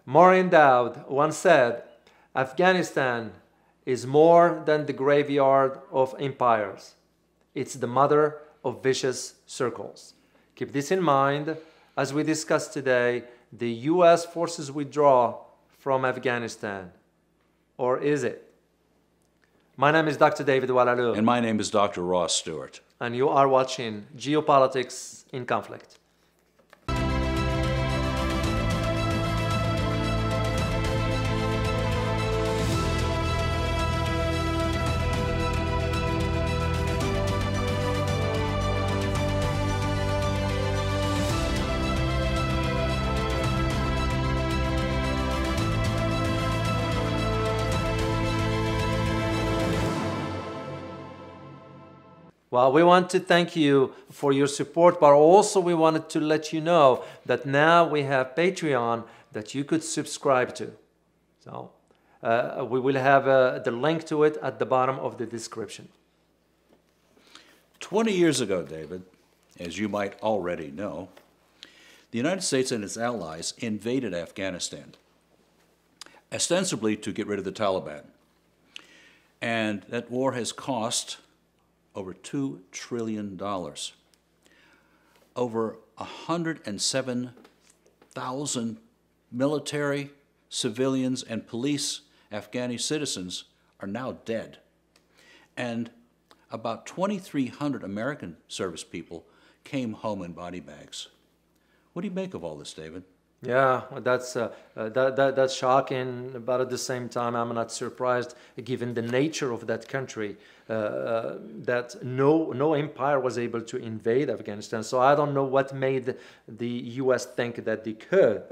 Maureen Dowd once said, Afghanistan is more than the graveyard of empires. It's the mother of vicious circles. Keep this in mind as we discuss today the U.S. forces withdraw from Afghanistan. Or is it? My name is Dr. David Walaloo. And my name is Dr. Ross Stewart. And you are watching Geopolitics in Conflict. Well, we want to thank you for your support, but also we wanted to let you know that now we have Patreon that you could subscribe to. So we will have the link to it at the bottom of the description. 20 years ago, David, as you might already know, the United States and its allies invaded Afghanistan, ostensibly to get rid of the Taliban. And that war has cost over $2 trillion. Over 107,000 military, civilians, and police Afghani citizens are now dead. And about 2,300 American service people came home in body bags. What do you make of all this, David? Yeah, that's shocking, but at the same time, I'm not surprised, given the nature of that country, that no empire was able to invade Afghanistan. So I don't know what made the U.S. think that they could.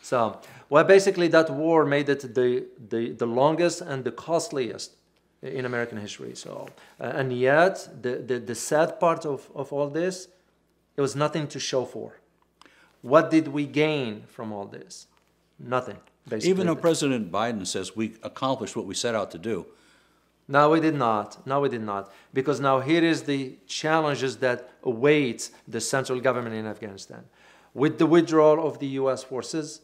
So, well, basically, that war made it the longest and the costliest in American history. So, and yet, the sad part of all this, it was nothing to show for. What did we gain from all this? Nothing, basically. Even though President Biden says we accomplished what we set out to do. No, we did not. No, we did not. Because now here is the challenges that await the central government in Afghanistan. With the withdrawal of the U.S. forces,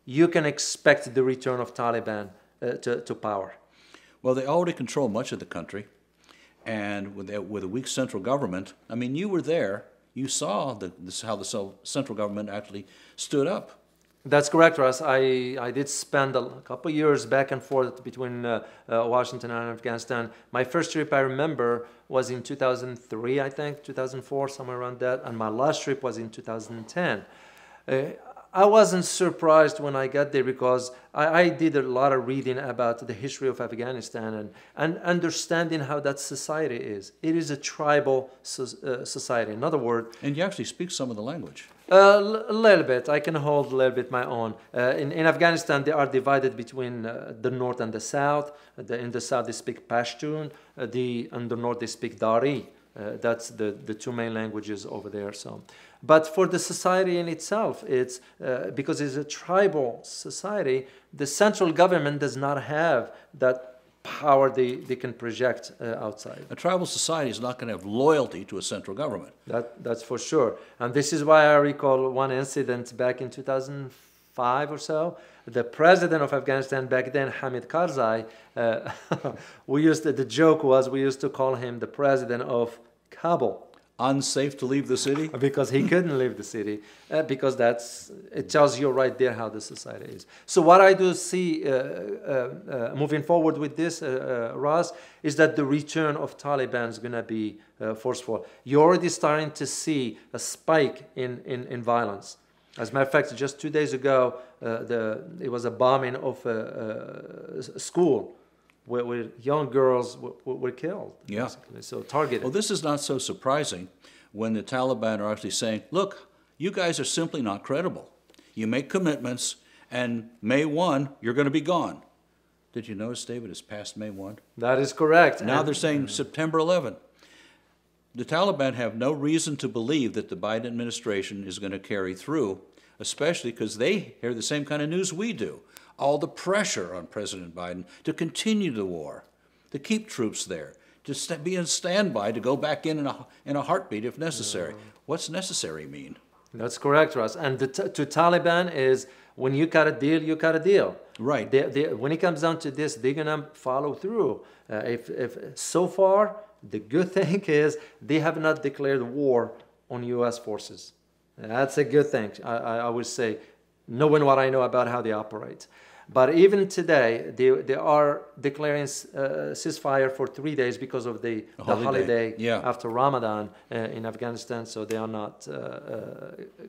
you can expect the return of Taliban to power. Well, they already control much of the country. And with a weak central government, I mean, you were there. You saw how the central government actually stood up. That's correct, Russ. I did spend a couple of years back and forth between Washington and Afghanistan. My first trip, I remember, was in 2003, I think, 2004, somewhere around that. And my last trip was in 2010. I wasn't surprised when I got there because I did a lot of reading about the history of Afghanistan and understanding how that society is. It is a tribal society. In other words... And you actually speak some of the language. A little bit. I can hold a little bit my own. In Afghanistan, they are divided between the north and the south. In the south, they speak Pashtun. In the north, they speak Dari. That's the two main languages over there. So, but for the society in itself, it's because it's a tribal society, the central government does not have that power they can project outside. A tribal society is not going to have loyalty to a central government. That's for sure. And this is why I recall one incident back in 2005 or so. The president of Afghanistan back then, Hamid Karzai, the joke was we used to call him the president of Kabul. Unsafe to leave the city? Because he couldn't leave the city, because it tells you right there how the society is. So what I do see moving forward with this, Ross, is that the return of Taliban is going to be forceful. You're already starting to see a spike in violence. As a matter of fact, just 2 days ago, it was a bombing of a school where young girls were killed. Yeah. Basically. So targeted. Well, this is not so surprising when the Taliban are actually saying, look, you guys are simply not credible. You make commitments, and May 1, you're going to be gone. Did you notice, David, it's past May 1? That is correct. Now they're saying September 11. The Taliban have no reason to believe that the Biden administration is going to carry through, especially because they hear the same kind of news we do. All the pressure on President Biden to continue the war, to keep troops there, to be in standby, to go back in a heartbeat if necessary. What's necessary mean? That's correct, Russ. And to Taliban is When you cut a deal, you cut a deal. Right. When it comes down to this, they're gonna follow through. If so far, the good thing is they have not declared war on U.S. forces. That's a good thing. I would say, knowing what I know about how they operate. But even today, they are declaring ceasefire for 3 days because of the holiday after Ramadan in Afghanistan, so they are not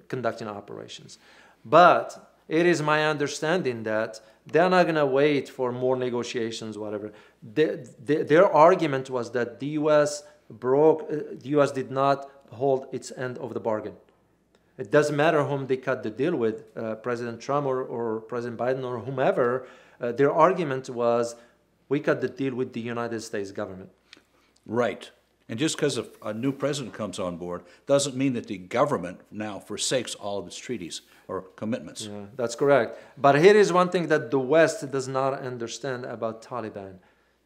conducting operations. But it is my understanding that they're not going to wait for more negotiations, whatever. Their argument was that the U.S. the U.S. did not hold its end of the bargain. It doesn't matter whom they cut the deal with, President Trump or President Biden or whomever. Their argument was, we cut the deal with the United States government. Right. And just because a new president comes on board doesn't mean that the government now forsakes all of its treaties or commitments. Yeah, that's correct. But here is one thing that the West does not understand about Taliban.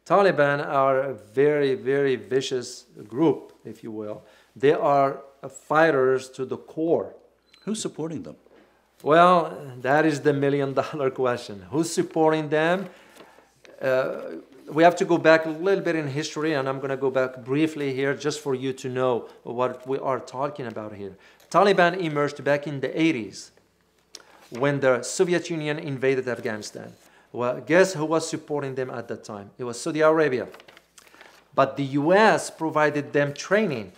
Taliban are a very, very vicious group, if you will. They are fighters to the core. Who's supporting them? Well, that is the million-dollar question. Who's supporting them? We have to go back a little bit in history, and I'm going to go back briefly here just for you to know what we are talking about here. Taliban emerged back in the 80s when the Soviet Union invaded Afghanistan. Well, guess who was supporting them at that time? It was Saudi Arabia. But the U.S. provided them training.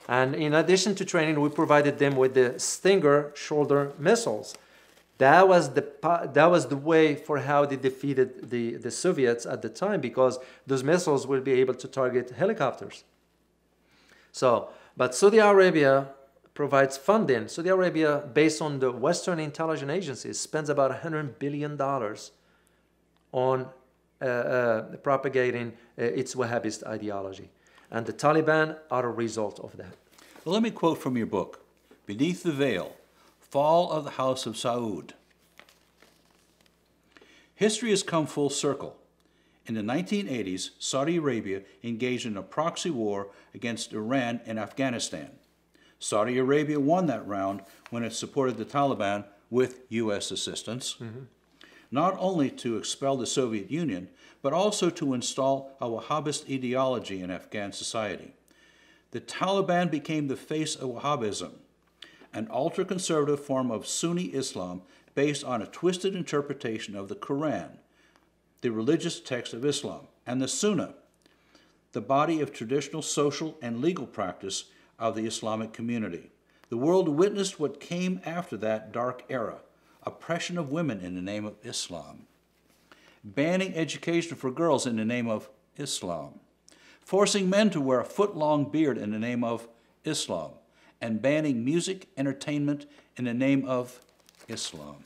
And in addition to training, we provided them with the Stinger shoulder missiles. That was the way for how they defeated the Soviets at the time, because those missiles will be able to target helicopters. So, but Saudi Arabia provides funding. Saudi Arabia, based on the Western intelligence agencies, spends about $100 billion on propagating its Wahhabist ideology. And the Taliban are a result of that. Well, let me quote from your book, Beneath the Veil, Fall of the House of Saud. History has come full circle. In the 1980s, Saudi Arabia engaged in a proxy war against Iran in Afghanistan. Saudi Arabia won that round when it supported the Taliban with U.S. assistance, not only to expel the Soviet Union, but also to install a Wahhabist ideology in Afghan society. The Taliban became the face of Wahhabism, an ultra-conservative form of Sunni Islam based on a twisted interpretation of the Quran, the religious text of Islam, and the Sunnah, the body of traditional social and legal practice of the Islamic community. The world witnessed what came after that dark era, oppression of women in the name of Islam, banning education for girls in the name of Islam, forcing men to wear a foot-long beard in the name of Islam, and banning music entertainment in the name of Islam.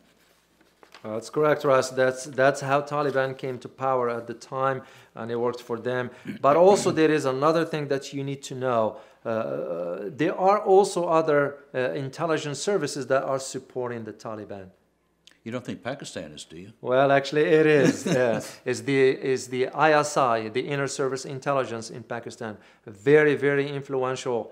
That's correct, Russ. That's how Taliban came to power at the time, and it worked for them. But also there is another thing that you need to know. There are also other intelligence services that are supporting the Taliban. You don't think Pakistan is, do you? Well, actually, it is. Is the ISI, the Inner Service Intelligence in Pakistan, a very, very influential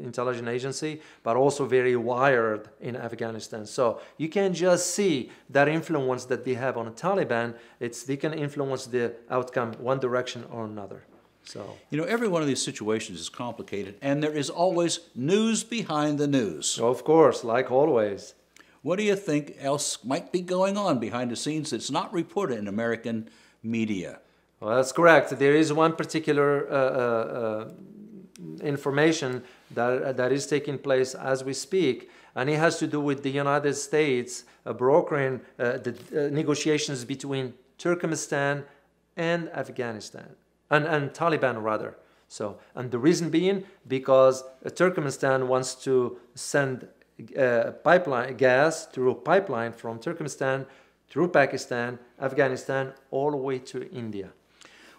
intelligence agency, but also very wired in Afghanistan. So you can just see that influence that they have on the Taliban. They can influence the outcome one direction or another. So, you know, every one of these situations is complicated, and there is always news behind the news. of course, like always. What do you think else might be going on behind the scenes that's not reported in American media? Well, that's correct. There is one particular information that is taking place as we speak, and it has to do with the United States brokering the negotiations between Turkmenistan and Afghanistan, and Taliban rather. So, and the reason being because Turkmenistan wants to send pipeline gas through a pipeline from Turkmenistan through Pakistan, Afghanistan, all the way to India.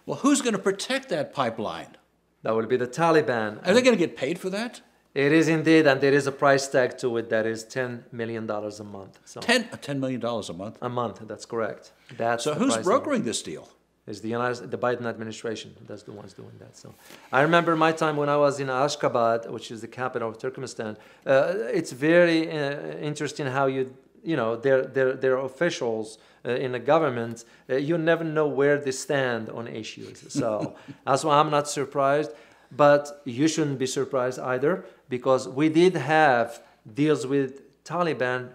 Well, who's going to protect that pipeline? That will be the Taliban. Are they going to get paid for that? It is indeed, and there is a price tag to it that is $10 million a month. So $10 million a month? A month, that's correct. That's so who's brokering this deal? Is the Biden administration. That's the ones doing that. So I remember my time when I was in Ashgabat, which is the capital of Turkmenistan. It's very interesting how you you know, their officials in the government, you never know where they stand on issues. So that's why I'm not surprised, but you shouldn't be surprised either, because we did have deals with Taliban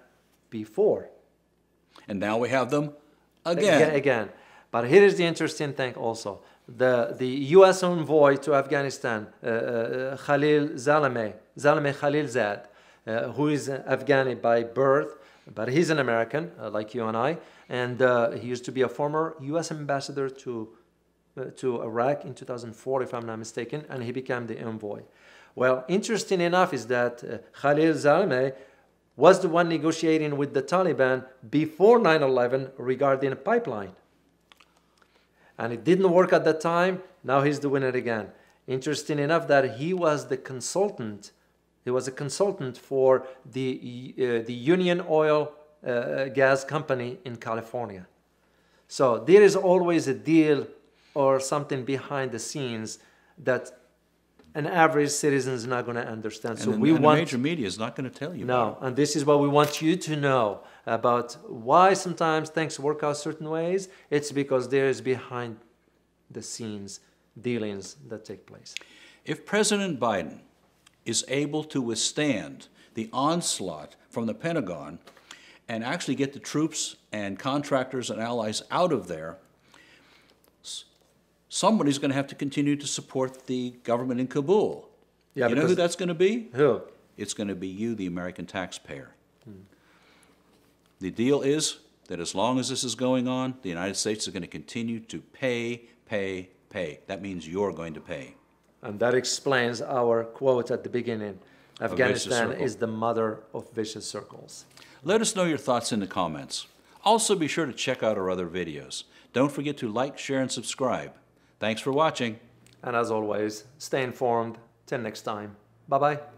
before. And now we have them again. Again. But here is the interesting thing also. The U.S. envoy to Afghanistan, Khalil Zalmay Khalilzad, who is Afghani by birth, but he's an American, like you and I, and he used to be a former U.S. ambassador to Iraq in 2004, if I'm not mistaken, and he became the envoy. Well, interesting enough is that Khalil Zalmay was the one negotiating with the Taliban before 9/11 regarding a pipeline. And it didn't work at that time. Now he's doing it again. Interesting enough that he was the consultant. He was a consultant for the Union Oil gas company in California. So there is always a deal or something behind the scenes that an average citizen is not going to understand. So and the major media is not going to tell you. No, and this is what we want you to know about why sometimes things work out certain ways. It's because there is behind the scenes dealings that take place. If President Biden is able to withstand the onslaught from the Pentagon and actually get the troops and contractors and allies out of there, somebody's going to have to continue to support the government in Kabul. Yeah, you know who that's going to be? Who? It's going to be you, the American taxpayer. The deal is that as long as this is going on, the United States is going to continue to pay. That means you're going to pay. And that explains our quote at the beginning. Afghanistan is the mother of vicious circles. Let us know your thoughts in the comments. Also be sure to check out our other videos. Don't forget to like, share, and subscribe. Thanks for watching. And as always, stay informed. Till next time. Bye-bye.